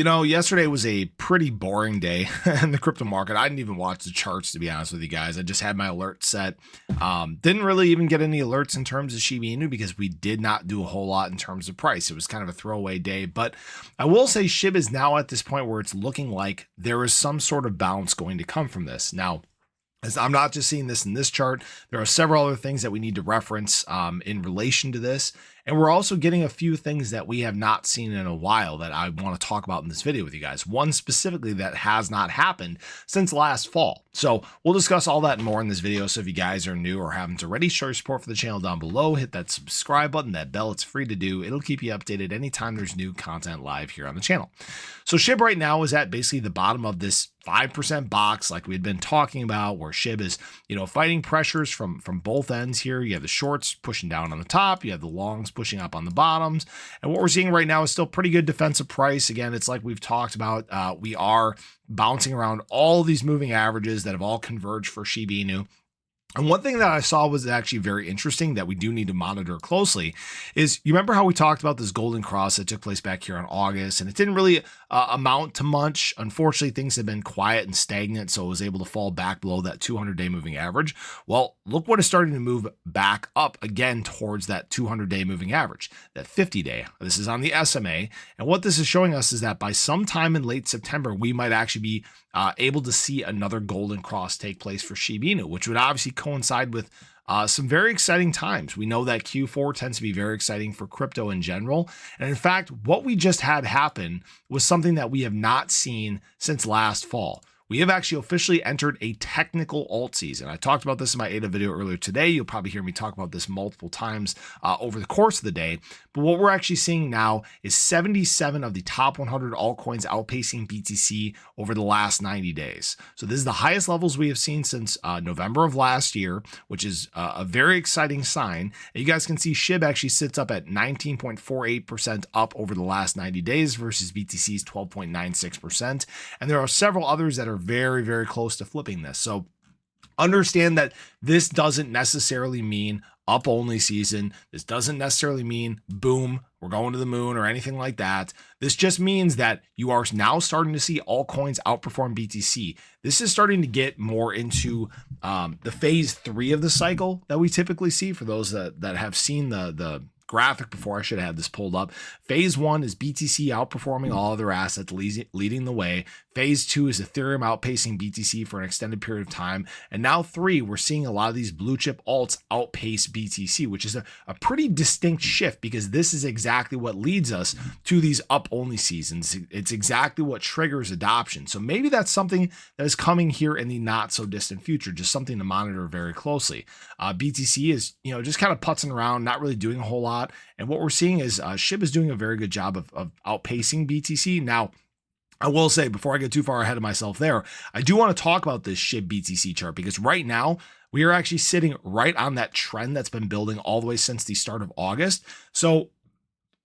Yesterday was a pretty boring day in the crypto market. I didn't even watch the charts, to be honest with you guys. I just had my alert set. Didn't really even get any alerts in terms of Shiba Inu because we did not do a whole lot in terms of price. It was kind of a throwaway day. But I will say SHIB is now at this point where it's looking like there is some sort of bounce going to come from this. Now, as I'm not just seeing this in this chart, there are several other things that we need to reference in relation to this. And we're also getting a few things that we have not seen in a while that I want to talk about in this video with you guys. One specifically that has not happened since last fall. So we'll discuss all that and more in this video. So if you guys are new or haven't already, show your support for the channel down below. Hit that subscribe button, that bell. It's free to do. It'll keep you updated anytime there's new content live here on the channel. So SHIB right now is at basically the bottom of this 5% box like we had been talking about, where SHIB is, fighting pressures from both ends here. You have the shorts pushing down on the top, you have the longs pushing up on the bottoms. And what we're seeing right now is still pretty good defensive price. Again, it's like we've talked about, we are bouncing around all these moving averages that have all converged for Shiba Inu. And one thing that I saw was actually very interesting that we do need to monitor closely is, you remember how we talked about this golden cross that took place back here in August, and it didn't really amount to much. Unfortunately, things have been quiet and stagnant, so it was able to fall back below that 200-day moving average. Well, look what is starting to move back up again towards that 200-day moving average, that 50-day. This is on the SMA, and what this is showing us is that by sometime in late September, we might actually be able to see another golden cross take place for Shiba Inu, which would obviously coincide with some very exciting times. We know that Q4 tends to be very exciting for crypto in general. And in fact, what we just had happen was something that we have not seen since last fall. We have actually officially entered a technical alt season. I talked about this in my ADA video earlier today. You'll probably hear me talk about this multiple times over the course of the day. But what we're actually seeing now is 77 of the top 100 altcoins outpacing BTC over the last 90 days. So this is the highest levels we have seen since November of last year, which is a very exciting sign. And you guys can see SHIB actually sits up at 19.48% up over the last 90 days versus BTC's 12.96%. And there are several others that are very, very close to flipping this. So understand that this doesn't necessarily mean up only season. This doesn't necessarily mean boom, we're going to the moon or anything like that. This just means that you are now starting to see altcoins outperform BTC. This is starting to get more into the phase 3 of the cycle that we typically see. For those that have seen the graphic before, I should have had this pulled up. Phase 1 is BTC outperforming all other assets, leading the way. Phase 2 is Ethereum outpacing BTC for an extended period of time. And now 3, we're seeing a lot of these blue chip alts outpace BTC, which is a pretty distinct shift, because this is exactly what leads us to these up only seasons. It's exactly what triggers adoption. So maybe that's something that is coming here in the not so distant future, just something to monitor very closely. BTC is, just kind of putzing around, not really doing a whole lot. And what we're seeing is SHIB is doing a very good job of outpacing BTC. Now, I will say, before I get too far ahead of myself there, I do want to talk about this SHIB BTC chart, because right now we are actually sitting right on that trend that's been building all the way since the start of August. So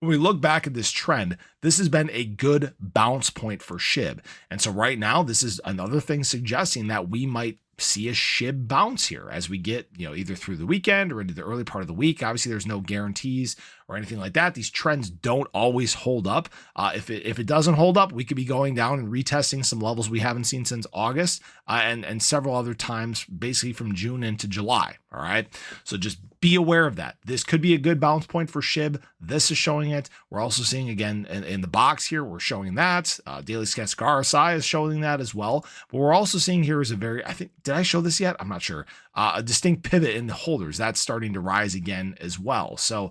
when we look back at this trend, this has been a good bounce point for SHIB. And so right now, this is another thing suggesting that we might see a SHIB bounce here as we get, either through the weekend or into the early part of the week. Obviously, there's no guarantees or anything like that. These trends don't always hold up. If it doesn't hold up, we could be going down and retesting some levels we haven't seen since August and several other times, basically from June into July. All right. So just be aware of that. This could be a good bounce point for SHIB. This is showing it. We're also seeing, again, in the box here, we're showing that. Daily Stochastic RSI is showing that as well. But we're also seeing here is a very, did I show this yet? I'm not sure. A distinct pivot in the holders. That's starting to rise again as well. So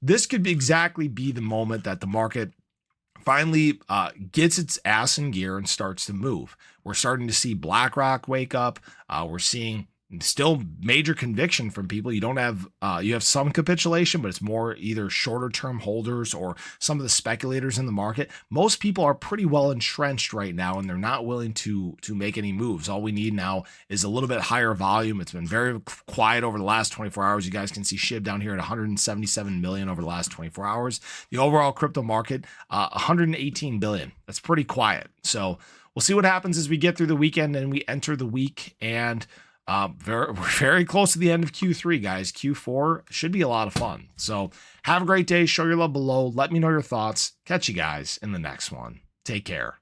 this could exactly be the moment that the market finally gets its ass in gear and starts to move. We're starting to see BlackRock wake up. We're seeing still major conviction from people. You don't have you have some capitulation, but it's more either shorter term holders or some of the speculators in the market. Most people are pretty well entrenched right now, and they're not willing to make any moves. All we need now is a little bit higher volume. It's been very quiet over the last 24 hours. You guys can see SHIB down here at 177 million over the last 24 hours. The overall crypto market 118 billion. That's pretty quiet. So we'll see what happens as we get through the weekend and we enter the week. And we're very close to the end of Q3, guys. Q4 should be a lot of fun. So have a great day. Show your love below. Let me know your thoughts. Catch you guys in the next one. Take care.